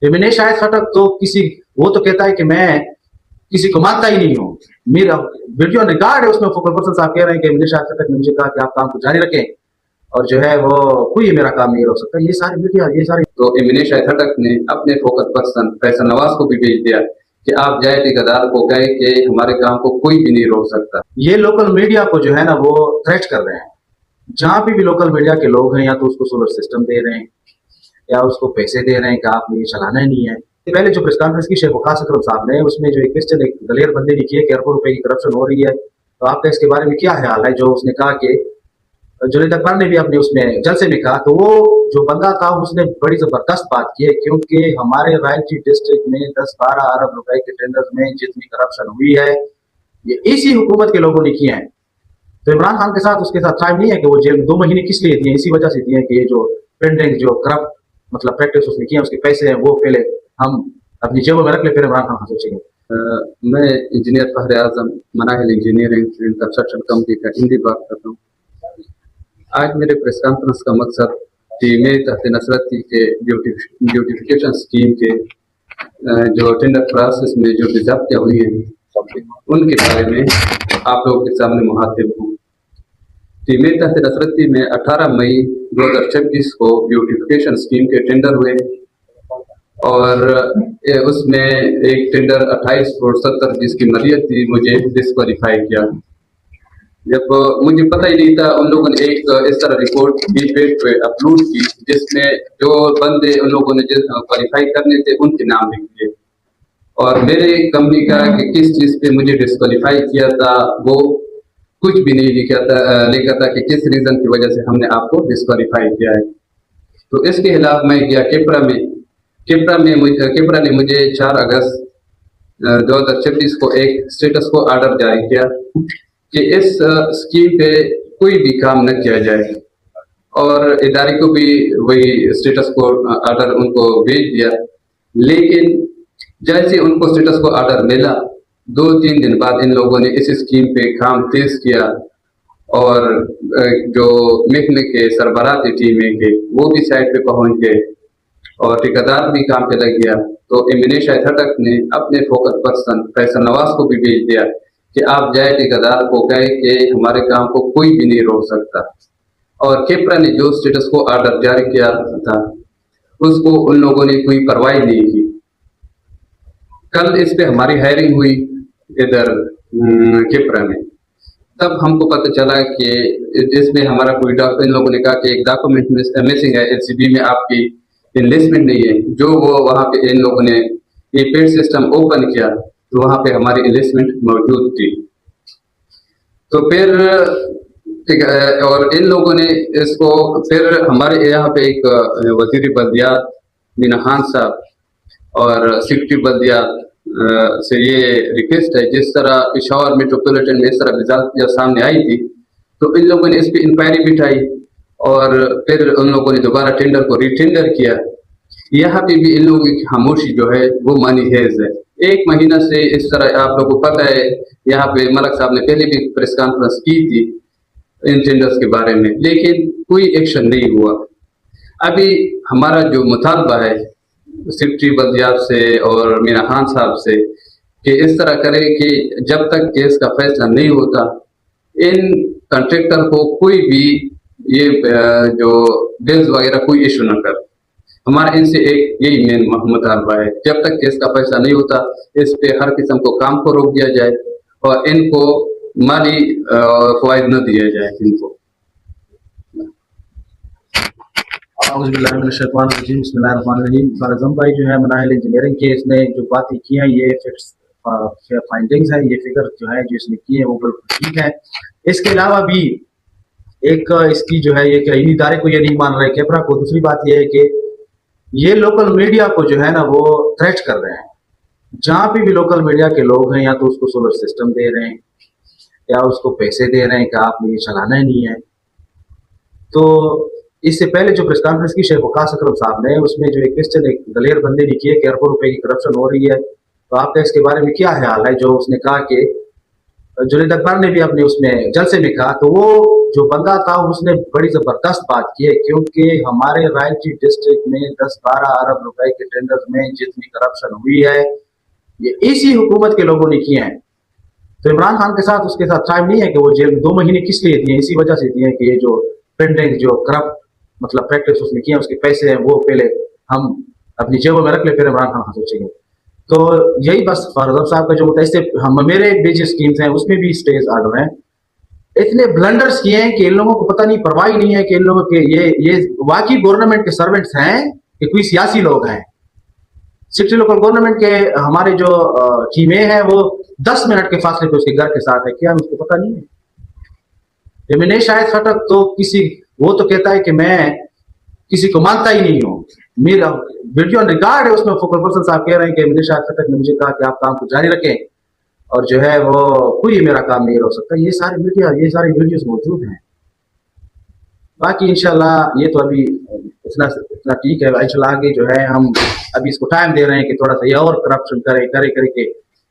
इब्ने शाहिद खटक तो किसी, वो तो कहता है कि मैं किसी को मानता ही नहीं हूँ। मेरा वीडियो रिकॉर्ड है, उसमें फोकल पर्सन साहब कह रहे हैं कि इब्ने शाहिद खटक ने मुझे कहा कि आप काम को जारी रखें और जो है वो कोई मेरा काम नहीं रोक सकता। ये सारी मीडिया, ये सारी, तो इब्ने शाहिद खटक ने अपने फोकस पर्सन फैसल नवाज को भी भेज दिया कि आप जाए ठेकेदार को कहे कि हमारे काम को कोई भी नहीं रोक सकता। ये लोकल मीडिया को जो है ना वो थ्रेट कर रहे हैं। जहां पे भी लोकल मीडिया के लोग हैं, या तो उसको सोलर सिस्टम दे रहे हैं या उसको पैसे दे रहे हैं कि आपने ये चलाना ही नहीं है। पहले जो प्रेस कॉन्फ्रेंस की शेख वकास अकरम साहब ने, उसमें जो एक क्वेश्चन एक दलेर बंदे ने किया कि अरबों रुपए की करप्शन हो रही है, तो आपका इसके बारे में क्या ख्याल है? जो उसने कहा कि जुनैद अकबर ने भी अपने उसमें जलसे में कहा, तो वो जो बंदा था उसने बड़ी जबरदस्त बात की है, क्योंकि हमारे रायची डिस्ट्रिक्ट में 10-12 अरब रुपए के टेंडर में जितनी करप्शन हुई है ये इसी हुकूमत के लोगों ने किए हैं। तो इमरान खान के साथ उसके साथ टाइम नहीं है कि वो जेल 2 महीने किस लिए दिए, इसी वजह से दिए कि ये जो पेंडिंग जो करप्ट मतलब प्रैक्टिस उसने किया, उसके पैसे हैं वो पहले हम अपनी जेबों में रख ले, फिर इमरान खान सोचेंगे। मैं engineer Fahar Azam Manahil engineering and construction company का हिंदी बात करता हूँ। आज मेरे प्रेस कॉन्फ्रेंस का मकसद टीमें तहत नसरती के ब्यूटिफिकेशन स्कीम के जो टेंडर प्रोसेस में जो बेज़ाब्तियाँ हुई हैं उनके बारे में आप लोगों के सामने मुहातिब हूँ। टीमें तहत नसरती में 18 मई 2026 को ब्यूटिफिकेशन स्कीम के टेंडर हुए और उसमें एक टेंडर 28 करोड़ 70 जिसकी मलियत थी मुझे डिस्क्वालीफाई किया। जब मुझे पता ही नहीं था, उन लोगों ने एक इस तरह रिपोर्ट पेज पे अपलोड की जिसमें जो बंदे उन लोगों ने क्वालिफाई करने थे उनके नाम लिख दिए और मेरे कंपनी का कि किस चीज़ पे मुझे डिस्क्वालीफाई किया था वो कुछ भी नहीं लिखा था कि किस रीज़न की वजह से हमने आपको डिस्क्वालीफाई किया है। तो इसके खिलाफ मैं गया केपरा ने मुझे 4 अगस्त 2026 को एक स्टेटस को ऑर्डर जारी किया कि इस स्कीम पे कोई भी काम न किया जाए और इदारे को भी वही स्टेटस को ऑर्डर उनको भेज दिया। लेकिन जैसे उनको स्टेटस को ऑर्डर मिला 2-3 दिन बाद इन लोगों ने इस स्कीम पे काम तेज किया और जो महकमे के सरबराह थे टीमें के वो भी साइट पे पहुंच गए और ठेकेदार भी काम पे लग गया। तो इब्ने शाहिद खटक ने अपने फोकस पर्सन फैसल नवाज को भी भेज दिया कि आप जाए ठेकेदार को कहे कि हमारे काम को कोई भी नहीं रोक सकता। और केपरा ने जो स्टेटस को ऑर्डर जारी किया था उसको उन लोगों ने कोई परवाह नहीं की। कल इस पे हमारी हायरिंग हुई इधर केपरा में, तब हमको पता चला कि इसमें हमारा कोई डॉक्यूमेंट, इन लोगों ने कहा कि एक डॉक्यूमेंट मिसिंग है, एलसीबी में आपकी इन्वेस्टमेंट नहीं है। जो वो वहाँ पे इन लोगों ने ये पेड सिस्टम ओपन किया तो वहाँ पे हमारी इन्वेस्टमेंट मौजूद थी। तो फिर और इन लोगों ने इसको फिर हमारे यहाँ पे एक वजीर बल्दियात मीना खान साहब और सेक्रेटरी बल्दियात से ये रिक्वेस्ट है, जिस तरह पेशावर मेट्रोपॉलिटन में इस तरह रिजल्ट जब सामने आई थी तो इन लोगों ने इस पर इंक्वायरी बिठाई और फिर उन लोगों ने दोबारा टेंडर को रीटेंडर किया। यहाँ पे भी इन लोगों की खामोशी जो है वो मानी हैज है। 1 महीना से इस तरह आप लोगों को पता है, यहाँ पे मलक साहब ने पहले भी प्रेस कॉन्फ्रेंस की थी इन टेंडर्स के बारे में, लेकिन कोई एक्शन नहीं हुआ। अभी हमारा जो मुतालबा है सेक्रेटरी बल्दियात से और मीना खान साहब से कि इस तरह करें कि जब तक केस का फैसला नहीं होता इन कॉन्ट्रैक्टर को कोई भी ये जो बिल्स वगैरह कोई इशू न कर। हमारा इनसे एक यही मेन मुतालबा है, जब तक केस का फैसला नहीं होता इस पे हर किस्म को काम को रोक दिया जाए और इनको माली फवायद न दिया जाए इनको। फारजम भाई जो है मनाहिल इंजीनियरिंग के, इसने जो बातें की हैं ये फाइंडिंग्स है, ये फिगर जो है जो इसने की है वो बिल्कुल ठीक है। इसके अलावा भी एक इसकी जो है ये कि इन इदारे को ये नहीं मान रहे केपरा को। दूसरी बात ये है कि ये लोकल मीडिया को जो है ना वो थ्रेट कर रहे हैं। जहां पे भी लोकल मीडिया के लोग हैं, या तो उसको सोलर सिस्टम दे रहे हैं या उसको पैसे दे रहे हैं कि आपने ये चलाना ही नहीं है। तो इससे पहले जो प्रेस कॉन्फ्रेंस की शेख वकास अकरम साहब ने, उसमें जो एक क्वेश्चन एक दलेर बंदे ने किए कि अरबों रुपए की करप्शन हो रही है, तो आपका इसके बारे में क्या ख्याल है? जो उसने कहा कि जुनैद अकबर ने भी अपने उसमें जलसे में कहा, तो वो जो बंदा था उसने बड़ी जबरदस्त बात की है, क्योंकि हमारे रायची डिस्ट्रिक्ट में 10-12 अरब रुपए के टेंडर में जितनी करप्शन हुई है ये इसी हुकूमत के लोगों ने किए हैं। तो इमरान खान के साथ उसके साथ टाइम नहीं है कि वो जेल में 2 महीने किस लिए दिए, इसी वजह से दिए कि ये जो पेंडिंग जो करप्ट मतलब प्रैक्टिस उसने किया उसके पैसे हैं वो पहले हम अपनी जेबों में रख ले, फिर इमरान खान सोचेंगे। तो यही बस फरजब साहब का जो मुतैसे हम मेरे भी स्कीम्स हैं उसमें भी स्टेज ऑर्डर हैं, इतने ब्लंडर्स किए हैं कि इन लोगों को पता नहीं, परवाह ही नहीं है कि इन लोगों के ये वाकई गवर्नमेंट के सर्वेंट्स हैं कि कोई सियासी लोग हैं। सिटी लोकल गवर्नमेंट के हमारे जो टीमें हैं वो 10 मिनट के फासले पे उसके घर के साथ है, क्या उसको पता नहीं है? जमीन शायद फटक तो किसी वो तो कहता है कि मैं किसी को मानता ही नहीं हूँ, मेरा वीडियो रिकॉर्ड है उसमें फोकल पर्सन साहब कह रहे हैं कि मिनिर शायद फटक ने मुझे कहा कि आप काम को जारी रखें और जो है वो कोई मेरा काम नहीं हो सकता। ये सारी मीडिया ये सारी वीडियोस मौजूद हैं। बाकी इंशाल्लाह ये तो अभी इतना ठीक है, इंशाल्लाह आगे जो है हम अभी इसको टाइम दे रहे हैं कि थोड़ा सा ये और करप्शन करे के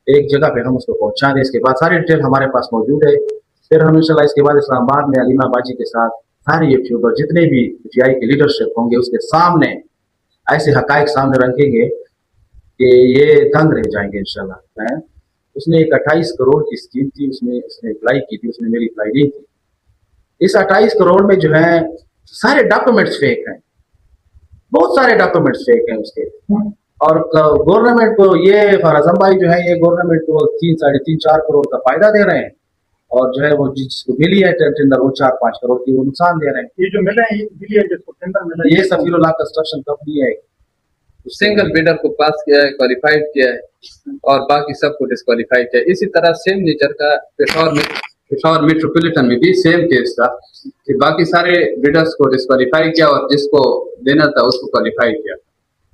एक जगह पे हम उसको पहुंचा दें। इसके बाद सारी डिटेल हमारे पास मौजूद है, फिर हम इंशाल्लाह इसके बाद इस्लामाबाद में अलीमा बाजी के साथ सारे यूट्यूबर जितने भी पीटीआई के लीडरशिप होंगे उसके सामने ऐसे हकायक सामने रखेंगे कि ये दंग रह जाएंगे इंशाल्लाह। उसने एक 28 करोड़ की स्कीम थी, उसने अप्लाई की थी, उसने मेरी अप्लाई नहीं की। इस 28 करोड़ में जो है सारे डॉक्यूमेंट्स फेक हैं, बहुत सारे डॉक्यूमेंट्स फेक हैं उसके। और गवर्नमेंट को ये फराजम भाई जो है ये गवर्नमेंट को 3-4 करोड़ का फायदा दे रहे हैं और जो है वो जिसको मिली है टेंडर वो 4-5 करोड़ की वो नुकसान दे रहे हैं। ये जो मिला है मिली है जिसको टेंडर मिला है ये सफीरुल्लाह कंस्ट्रक्शन कंपनी है, सिंगल बिडर को पास किया है, क्वालिफाइड किया है और बाकी सबको डिस्क्वालीफाई किया। इसी तरह सेम नेचर का पेशावर मेट्रोपॉलिटन में भी सेम केस था कि बाकी सारे बिडर्स को डिस्क्वालीफाई किया और जिसको देना था उसको क्वालिफाई किया।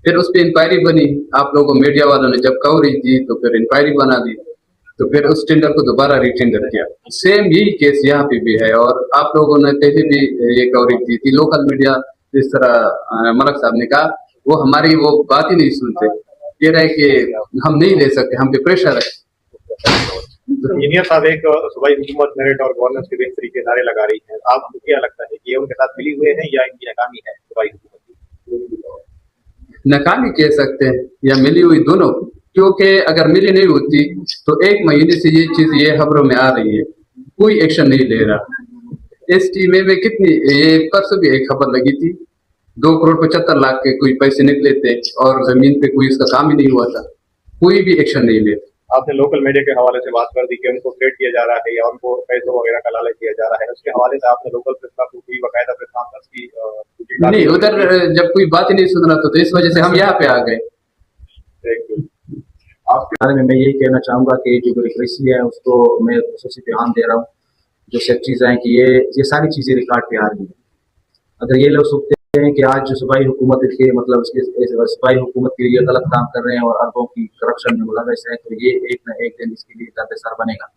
फिर उस पर इंक्वायरी बनी, आप लोगों मीडिया वालों ने जब कवरेज दी तो फिर इंक्वायरी बना दी, तो फिर उस टेंडर को दोबारा रीटेंडर किया। सेम यही केस यहाँ पे भी है और आप लोगों ने पहले भी ये कवरेज दी थी। लोकल मीडिया जिस तरह मलक साहब ने कहा वो हमारी वो बात ही नहीं सुनते, कह रहे कि हम नहीं ले सकते, हम पे प्रेशर है। इंजीनियर साहब एक सूबाई हुकूमत मेरिट और गवर्नेंस के बेहतरी के नारे लगा रही है, आपको क्या लगता है कि ये उनके साथ मिली हुए हैं या इनकी नाकामी है सूबाई हुकूमत की? नाकामी कह सकते हैं या मिली हुई, दोनों, क्योंकि अगर मिली नहीं होती तो 1 महीने से ये चीज ये खबरों में आ रही है, कोई एक्शन नहीं ले रहा। इस टीम में कितनी ये परसों भी एक खबर लगी थी 2 करोड़ 75 लाख के कोई पैसे निकले थे और जमीन पे कोई इसका काम ही नहीं हुआ था, कोई भी एक्शन नहीं लेते। आपने लोकल मीडिया के हवाले से बात कर दी कि उनको थ्रेट किया जा रहा है या उनको पैसों वगैरह का लालच दिया जा रहा है, उसके हवाले से आपने लोकल प्रेस को कोई बाकायदा प्रेस कॉन्फ्रेंस की? नहीं, उधर जब कोई बात ही नहीं सुन रहा तो इस वजह से हम यहाँ पे आ गए। आपके बारे में मैं यही कहना चाहूंगा कि जो ब्यूरोक्रेसी है उसको मैं खुसूसी ध्यान दे रहा हूँ, जो सेक्टरीज हैं कि ये सारी चीजें रिकॉर्ड पे आ रही है। अगर ये लोग सोचते हैं कि आज जो सूबाई हुकूमत के मतलब उसके सूबाई हुकूमत के लिए गलत काम कर रहे हैं और अरबों की करप्शन में मुलविस है, तो ये एक न एक दिन इसके लिए दर्दसर बनेगा।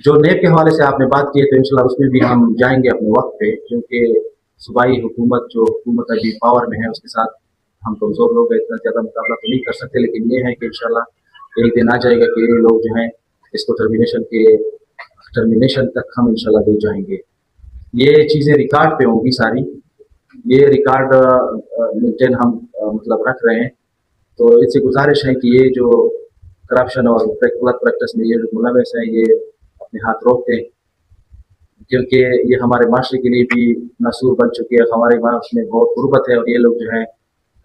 जो नेब के हवाले से आपने बात की है तो इंशाल्लाह उसमें भी हम जाएंगे अपने वक्त पे, क्योंकि सूबाई हुकूमत जो हुकूमत अभी पावर में है उसके साथ हम कमजोर लोग इतना ज्यादा मुकाबला तो नहीं कर सकते, लेकिन ये है कि इंशाल्लाह एक दिन आ जाएगा कि ये लोग जो हैं इसको टर्मिनेशन तक हम इंशाल्लाह ले जाएंगे। ये चीजें रिकॉर्ड पे होंगी सारी, ये रिकॉर्ड मेंटेन हम मतलब रख रहे हैं। तो इससे गुजारिश है कि ये जो करप्शन और गलत प्रैक्टिस में ये जो मुलविस है ये अपने हाथ रोक दें, क्योंकि ये हमारे माशरे के लिए भी नसूर बन चुके हैं, हमारे माशरे में बहुत गुर्बत है और ये लोग जो है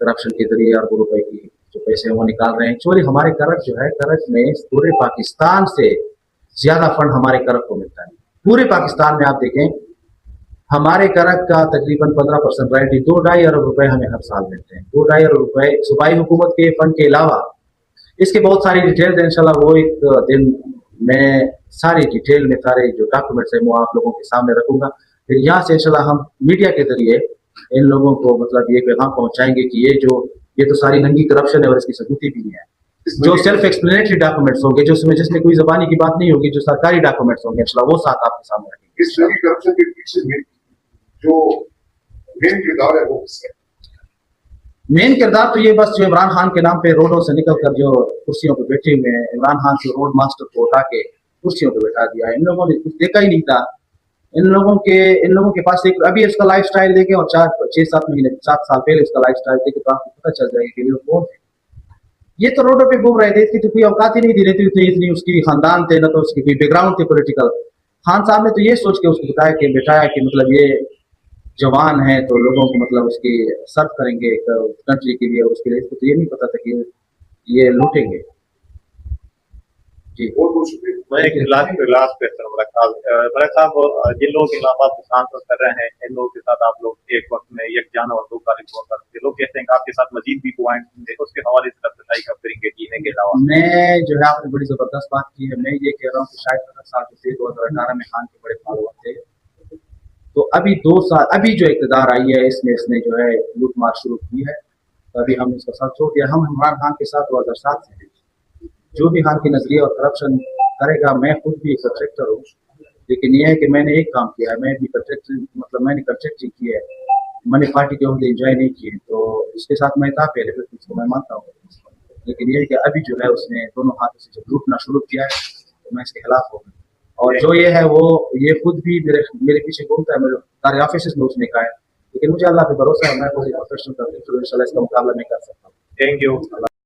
करप्शन के जरिए अरबों रुपए की जो पैसे हैं वो निकाल रहे हैं। एक्चुअली हमारे करक जो है, करक में पूरे पाकिस्तान से ज्यादा फंड हमारे करक को मिलता है। पूरे पाकिस्तान में आप देखें हमारे करक का तकरीबन 15% रॉयल्टी 2-2.5 अरब रुपए हमें हर साल मिलते हैं। 2-2.5 अरब रुपए सूबाई हुकूमत के फंड के अलावा इसके बहुत सारी डिटेल्स है, इंशाल्लाह वो एक दिन मैं सारी डिटेल में सारे जो डॉक्यूमेंट्स है वो आप लोगों के सामने रखूंगा। फिर यहाँ से इंशाल्लाह हम मीडिया के जरिए इन लोगों को मतलब ये पैगाम पहुंचाएंगे कि ये तो सारी नंगी करप्शन है और इसकी सबूती भी है। जो सेल्फ एक्सप्लेनेटरी डॉक्यूमेंट्स होंगे, जो जिसमें कोई जबानी की बात नहीं होगी, जो सरकारी डॉक्यूमेंट्स होंगे इंशाल्लाह वो साथ आपके सामने रखेंगे। इस नंगी करप्शन के पीछे में जो मेन किरदार है वो किसका? मेन किरदार तो ये बस जो इमरान खान के नाम पे रोडों से निकल कर जो कुर्सियों पे बैठे हुए हैं, इमरान खान से रोड मास्टर को उठा के कुर्सियों पर बैठा दिया। इन लोगों ने कुछ देखा ही नहीं था। इन लोगों के पास एक अभी इसका लाइफ स्टाइल देखें और 4-6-7 महीने 7 साल पहले इसका लाइफ स्टाइल देखे तो आपको पता चल जाएगा कि ये लोग कौन है। ये तो रोडों पे घूम रहे थे, इसकी तो कोई औकात ही नहीं दी रही थी, इतनी उसकी खानदान थे, ना तो उसकी कोई बैकग्राउंड थे पॉलिटिकल। खान साहब ने तो ये सोच के उसको बताया कि बेटा कि मतलब ये जवान है तो लोगों को मतलब उसकी सर्व करेंगे कंट्री के लिए, उसके लिए। इसको तो ये नहीं पता था कि ये लूटेंगे। जी बहुत बहुत शुक्रिया। मैं एक लास्ट क्वेश्चन बड़ा साहब, जिन लोगों के खिलाफ आप सांसद कर रहे हैं, इन लोगों के साथ आप लोग एक वक्त में एक जान और दो कारक हुआ करते, लोग कहते हैं कि आपके साथ मजीद भी पॉइंट होंगे, उसके हवाले से बताई कब करेंगे जीने के अलावा। मैं जो है आपने बड़ी जबरदस्त बात की है। मैं ये कह रहा हूँ कि शायद 15 साल से 2018 में खान के बड़े फॉलोअर थे, तो अभी 2 साल अभी जो इक़्तिदार आई है इसने जो है लूट मार शुरू की है। तो अभी हमने इसका साथ छोड़ दिया। हम इमरान खान के साथ 2007 से हैं। जो भी खान की नजरिया और करप्शन करेगा, मैं खुद भी एक कंट्रैक्टर हूँ, लेकिन यह है कि मैंने एक काम किया है, मैं भी मैंने कंट्रैक्टिंग की है, मैंने पार्टी के ओहदे एंजॉय नहीं किए, तो इसके साथ मैं था पहले, फिर इसको मैं मानता हूँ। लेकिन यह है कि अभी जो है उसने दोनों हाथों से जब लूटना शुरू किया है तो मैं इसके खिलाफ हूँ। और जो ये है वो ये खुद भी मेरे पीछे घूमता है, मेरे सारे ऑफिस में उसने कहा है, लेकिन मुझे अल्लाह पे भरोसा है, मैं कोई प्रोफेशनल इंशाल्लाह इसका मुकाबला नहीं कर सकता। Thank you.